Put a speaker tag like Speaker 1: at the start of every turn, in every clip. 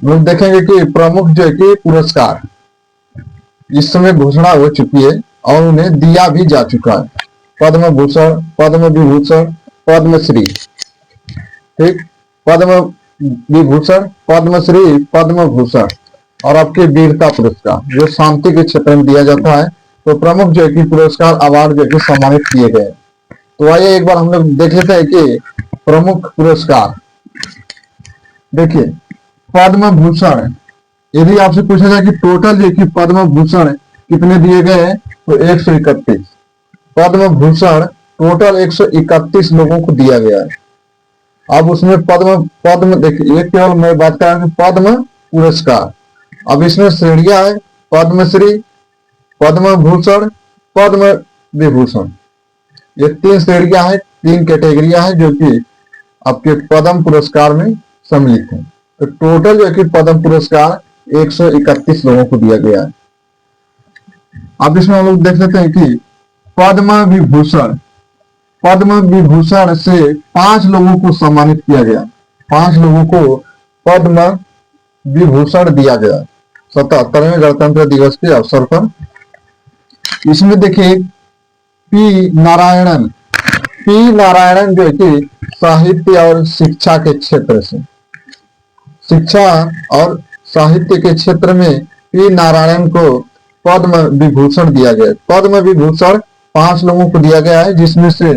Speaker 1: लोग देखेंगे कि प्रमुख जो है कि पुरस्कार इस समय घोषणा हो चुकी है और उन्हें दिया भी जा चुका है। पद्म भूषण, पद्म विभूषण, पद्मश्री, ठीक, पद्म विभूषण, पद्मश्री, पद्म भूषण और आपके वीरता पुरस्कार जो शांति के क्षेत्र में दिया जाता है। तो प्रमुख जो है कि पुरस्कार अवार्ड जो है कि सम्मानित किए गए। तो आइए एक बार हम लोग देख लेते हैं कि प्रमुख पुरस्कार। देखिए, पद्म भूषण, यदि आपसे पूछा जाए कि टोटल जो कि पद्म भूषण कितने दिए गए हैं तो 131। पद्म भूषण टोटल 131 लोगों को दिया गया है। अब उसमें पद्म पद्म देखिए, ये केवल मैं बात कर रहा हूं पद्म पुरस्कार। अब इसमें श्रेणियां है, पद्मश्री, पद्म भूषण, पद्म विभूषण, ये 3 श्रेणियां हैं, 3 कैटेगरियां हैं जो कि आपके पद्म पुरस्कार में सम्मिलित है। तो टोटल जो है कि पद्म पुरस्कार 131 लोगों को दिया गया है। अब इसमें हम लोग देख लेते हैं कि पद्म विभूषण, पद्म विभूषण से 5 लोगों को सम्मानित किया गया। 5 लोगों को पद्म विभूषण दिया गया 77वें गणतंत्र दिवस के अवसर पर। इसमें देखिए पी नारायणन, पी नारायणन जो है कि साहित्य और शिक्षा के क्षेत्र से, शिक्षा और साहित्य के क्षेत्र में पी नारायणन को पद्म विभूषण दिया गया। पद्म विभूषण 5 लोगों को दिया गया है, जिसमें से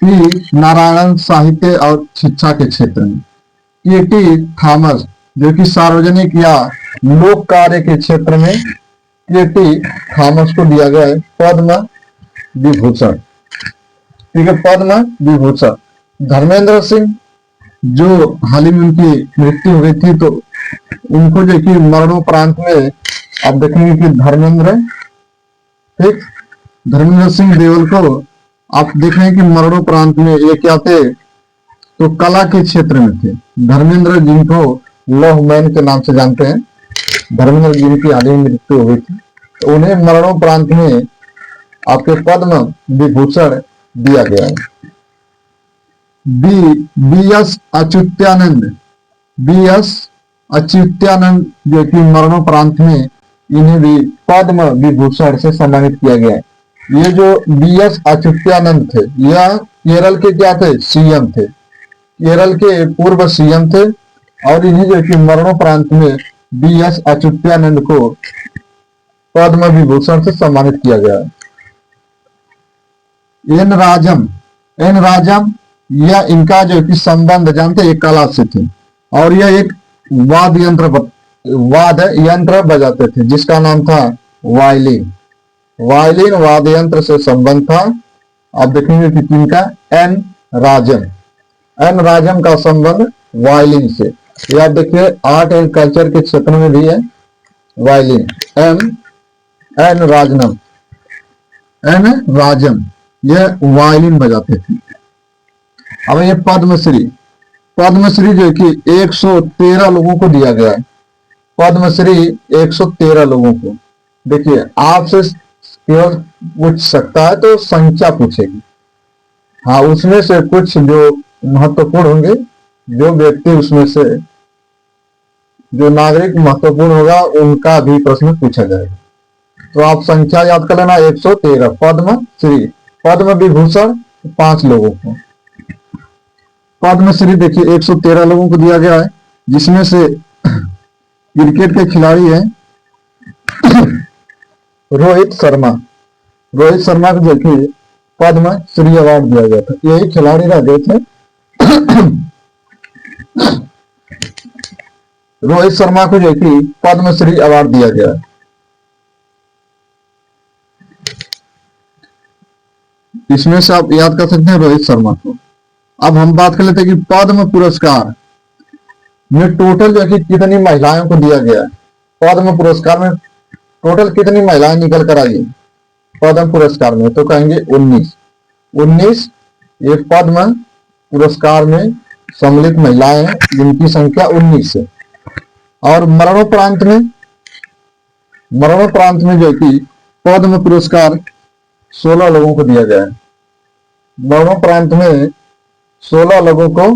Speaker 1: पी नारायणन साहित्य और शिक्षा के क्षेत्र में, के.टी. थॉमस जो कि सार्वजनिक या लोक कार्य के क्षेत्र में के.टी. थॉमस को दिया गया है पद्म विभूषण। ठीक है, पद्म विभूषण। धर्मेंद्र सिंह जो हाल ही में उनकी मृत्यु हो गई थी, तो उनको जो कि मरणोपरांत में आप देखेंगे कि धर्मेंद्र सिंह देओल को आप देख रहे हैं कि मरणोपरांत में ये क्या थे, तो कला के क्षेत्र में थे। धर्मेंद्र जिनको लौह मैन के नाम से जानते हैं, धर्मेंद्र जिनकी हाल ही में मृत्यु हो गई थी, तो उन्हें मरणोपरांत में आपके पद्म विभूषण दिया गया है। B S Achyutanand, B S Achyutanand जो कि मरणोपरांत में इन्हें भी पद्म विभूषण से सम्मानित किया गया है। ये जो बी एस अच्युतानंद थे, यह केरल के क्या थे, सीएम थे, केरल के पूर्व सीएम थे और इन्हें जो कि मरणोपरांत में बी एस अच्युतानंद को पद्म विभूषण से सम्मानित किया गया है। एन राजम, एन राजम, यह इनका जो कि संबंध जानते एक कला से थे और यह एक वाद्य यंत्र बजाते थे जिसका नाम था वायलिन। वायलिन वाद्य यंत्र से संबंध था। आप देखेंगे कि किनका, एन राजम, एन राजम का संबंध वायलिन से। ये आप देखिए आर्ट एंड कल्चर के क्षेत्र में भी है वायलिन। एन राजनम, एन राजम, यह वायलिन बजाते थे। अब ये पद्मश्री, पद्मश्री जो कि 113 लोगों को दिया गया है। पद्मश्री 113 लोगों को। देखिए आपसे केवल पूछ सकता है तो संख्या पूछेगी, हाँ उसमें से कुछ जो महत्वपूर्ण होंगे, जो व्यक्ति उसमें से जो नागरिक महत्वपूर्ण होगा उनका भी प्रश्न पूछा जाएगा। तो आप संख्या याद कर लेना, 113 पद्मश्री। पद्म विभूषण 5 लोगों को, पद्मश्री देखिए 113 लोगों को दिया गया है, जिसमें से क्रिकेट के खिलाड़ी हैं रोहित शर्मा। रोहित शर्मा को देखिए पद्मश्री अवार्ड दिया गया था, यही खिलाड़ी रह गए थे रोहित शर्मा को जो कि पद्मश्री अवार्ड दिया गया है। इसमें से आप याद कर सकते हैं रोहित शर्मा को। अब हम बात कर लेते हैं कि पद्म पुरस्कार में टोटल जो है कितनी महिलाओं को दिया गया है। पद्म पुरस्कार में टोटल कितनी महिलाएं निकल कर आई पद्म पुरस्कार में, तो कहेंगे 19 ये पद्म पुरस्कार में सम्मिलित महिलाएं हैं, जिनकी संख्या 19 है। और मरणोपरांत में जो कि पद्म पुरस्कार 16 लोगों को दिया गया है। मरणोपरांत में 16 लोगों को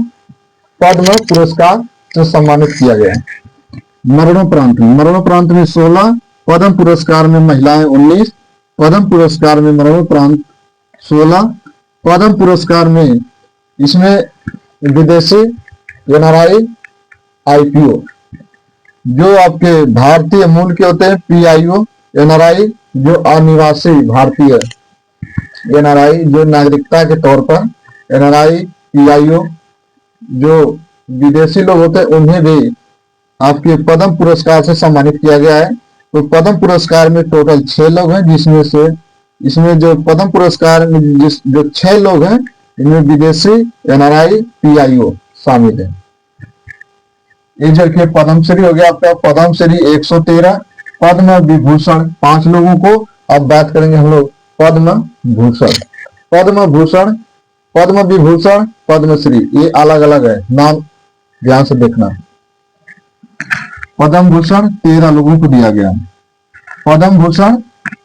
Speaker 1: पद्म पुरस्कार से सम्मानित किया गया है। मरणोपरांत में 16, पद्म पुरस्कार में महिलाएं 19, पद्म पुरस्कार में मरणोपरांत 16, पद्म पुरस्कार में इसमें विदेशी एनआरआई, आईपीओ, जो आपके भारतीय मूल के होते हैं पीआईओ, एनआरआई जो अनिवासी भारतीय, एनआरआई जो नागरिकता के तौर पर, एनआरआई, पीआईओ जो विदेशी लोग होते हैं, उन्हें भी आपके पद्म पुरस्कार से सम्मानित किया गया है। तो पद्म पुरस्कार में टोटल 6 लोग हैं, जिसमें से इसमें जो पद्म पुरस्कार में जो 6 लोग हैं, इनमें विदेशी, एनआरआई, पीआईओ शामिल है। ये जो कि पद्मश्री हो गया आपका, पद्मश्री 113, पद्म विभूषण 5 लोगों को। अब बात करेंगे हम लोग पद्म भूषण, पद्म भूषण, पद्म विभूषण, पद्मश्री, ये अलग अलग है, नाम ध्यान से देखना। पद्म भूषण 13 लोगों को दिया गया है, पद्म भूषण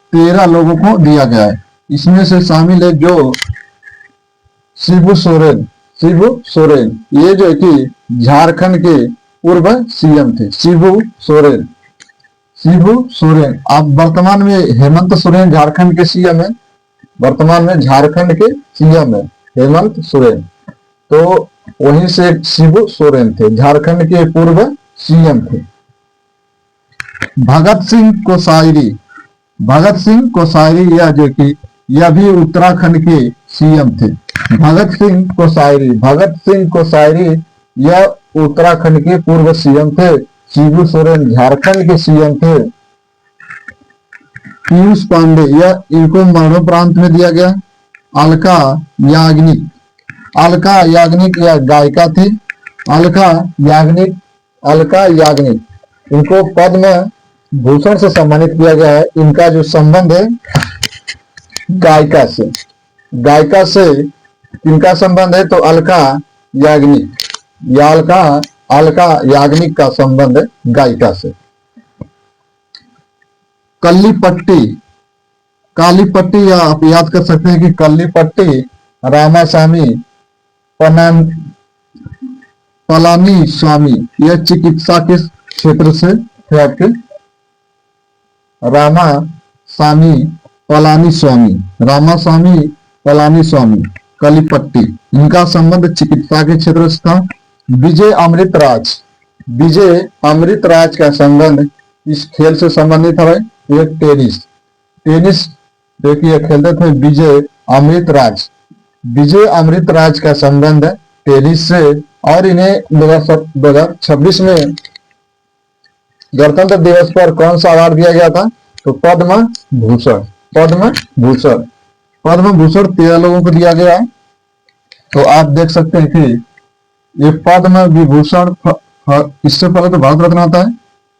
Speaker 1: 13 लोगों को दिया गया है। इसमें से शामिल है जो शिबू सोरेन, शिबू सोरेन, ये जो कि झारखंड के पूर्व सीएम थे, शिबू सोरेन, शिबू सोरेन। अब वर्तमान में हेमंत सोरेन झारखंड के सीएम है, वर्तमान में झारखंड के सीएम है हेमंत सोरेन। तो वहीं से शिबू सोरेन थे, झारखंड के पूर्व सीएम थे। भगत सिंह कोश्यारी, भगत सिंह कोश्यारी यह जो कि यह भी उत्तराखंड के सीएम थे। भगत सिंह कोश्यारी, भगत सिंह कोश्यारी यह उत्तराखंड के पूर्व सीएम थे। शिबू सोरेन झारखंड के सीएम थे। पीयूष पांडे, यह इनको मरणोपरांत में दिया गया। अलका याग्निक, अलका याग्निक यह गायिका थी, अलका याग्निक, अलका याग्निक, इनको पद्म भूषण से सम्मानित किया गया है। इनका जो संबंध है गायिका से, गायिका से इनका संबंध है, तो अलका याग्निक या अलका याग्निक का संबंध है गायिका से। कल्ली पट्टी, काली पट्टी, या आप याद कर सकते हैं कि कल्ली पट्टी रामास्वामी पलानी स्वामी, यह चिकित्सा के क्षेत्र से थे आपके रामास्वामी पलानी स्वामी, रामास्वामी पलानी स्वामी, कलीपट्टी, इनका संबंध चिकित्सा के क्षेत्र से था। विजय अमृतराज, विजय अमृतराज का संबंध इस खेल से संबंधित है। ये टेनिस, टेनिस देखिए खेलते थे विजय अमृतराज, विजय अमृतराज का संबंध टेनिस से। और इन्हें 2026 में गणतंत्र दिवस पर कौन सा अवार्ड दिया गया था, तो पद्म भूषण, पद्म भूषण, पद्म भूषण 13 लोगों को दिया गया है। तो आप देख सकते हैं कि ये पद्म विभूषण, इससे पहले तो भारत रत्न आता है,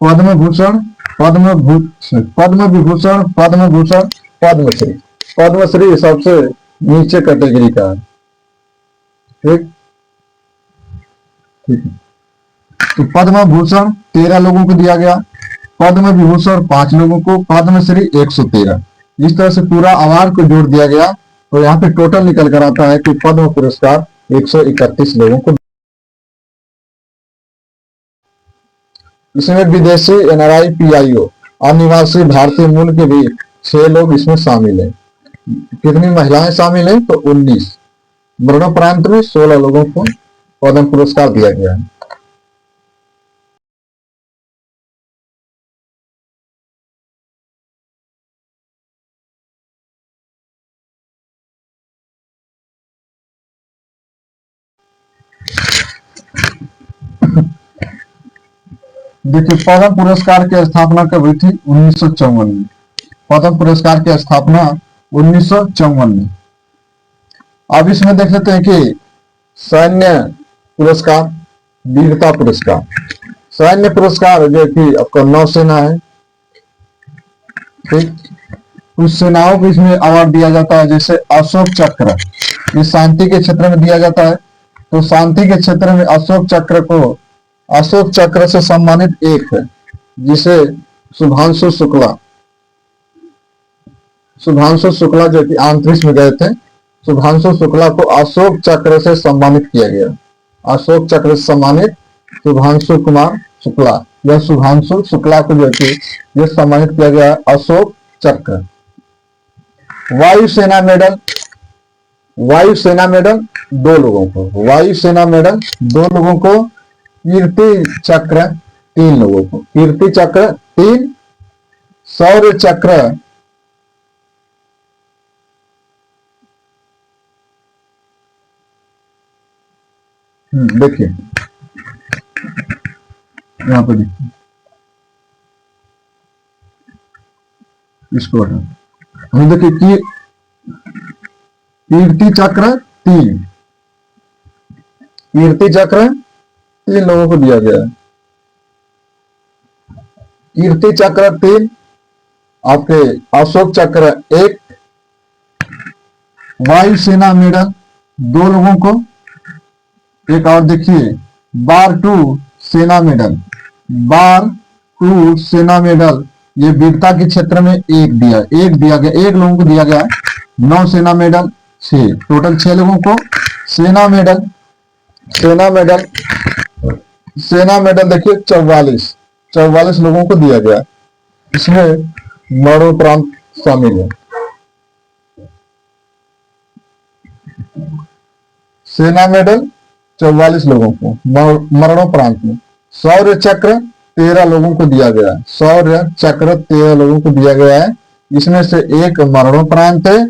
Speaker 1: पद्म भूषण, पद्म विभूषण, पद्म भूषण, पद्मश्री, पद्मश्री सबसे नीचे कैटेगरी का है। ठीक ठीक है। तो पद्म भूषण 13 लोगों को दिया गया, पद्म विभूषण 5 लोगों को, पद्मश्री 113। इस तरह से पूरा अवार्ड को जोड़ दिया गया। तो यहाँ पे टोटल निकल कर आता है कि पद्म पुरस्कार 131 लोगों को। इसमें विदेशी, एनआरआई, पीआईओ, अनिवासी भारतीय मूल के भी 6 लोग इसमें शामिल हैं। कितनी महिलाएं शामिल हैं, तो 19। मरणोपरांत में 16 लोगों को पद्म पुरस्कार दिया गया है। देखिए पद्म पुरस्कार की स्थापना कब हुई थी, 1954 में। पद्म पुरस्कार की स्थापना 1954 में। अब इसमें देख लेते हैं कि सैन्य पुरस्कार, वीरता पुरस्कार। सैन्य पुरस्कार जो कि आपका नौसेना है, ठीक, कुछ सेनाओं को इसमें अवार्ड दिया जाता है, जैसे अशोक चक्र, ये शांति के क्षेत्र में दिया जाता है। तो शांति के क्षेत्र में अशोक चक्र को, अशोक चक्र से सम्मानित एक है, जिसे शुभांशु शुक्ला, शुभांशु शुक्ला जो कि अंतरिक्ष में गए थे, शुभांशु शुक्ला को अशोक चक्र से सम्मानित किया गया, अशोक चक्र से सम्मानित शुभांशु कुमार शुक्ला। यह शुभांशु शुक्ला को जो है यह सम्मानित किया गया है अशोक चक्र। वायुसेना मेडल, वायुसेना मेडल 2 लोगों को, वायुसेना मेडल 2 लोगों को, कीर्ति चक्र 3 लोगों को, कीर्ति चक्र 3, शौर्य चक्र देखिए यहां पर देखिए, इसको हम देखिए कि कीर्ति चक्र 3, कीर्ति चक्र 3 लोगों को दिया गया है। कीर्ति चक्र 3, आपके अशोक चक्र 1, वायुसेना मेडल 2 लोगों को। एक और देखिए बार 2 सेना मेडल, बार 2 सेना मेडल, ये वीरता के क्षेत्र में एक दिया गया, 1 लोगों को दिया गया है। 9 सेना मेडल 6, टोटल 6 लोगों को सेना मेडल, सेना मेडल, सेना मेडल देखिए 44 लोगों को दिया गया। इसमें मरणोपरांत शामिल है। सेना मेडल 44 लोगों को मरणोपरांत में। शौर्य चक्र 13 लोगों को दिया गया है, शौर्य चक्र 13 लोगों को दिया गया है। इसमें से 1 मरणोपरांत है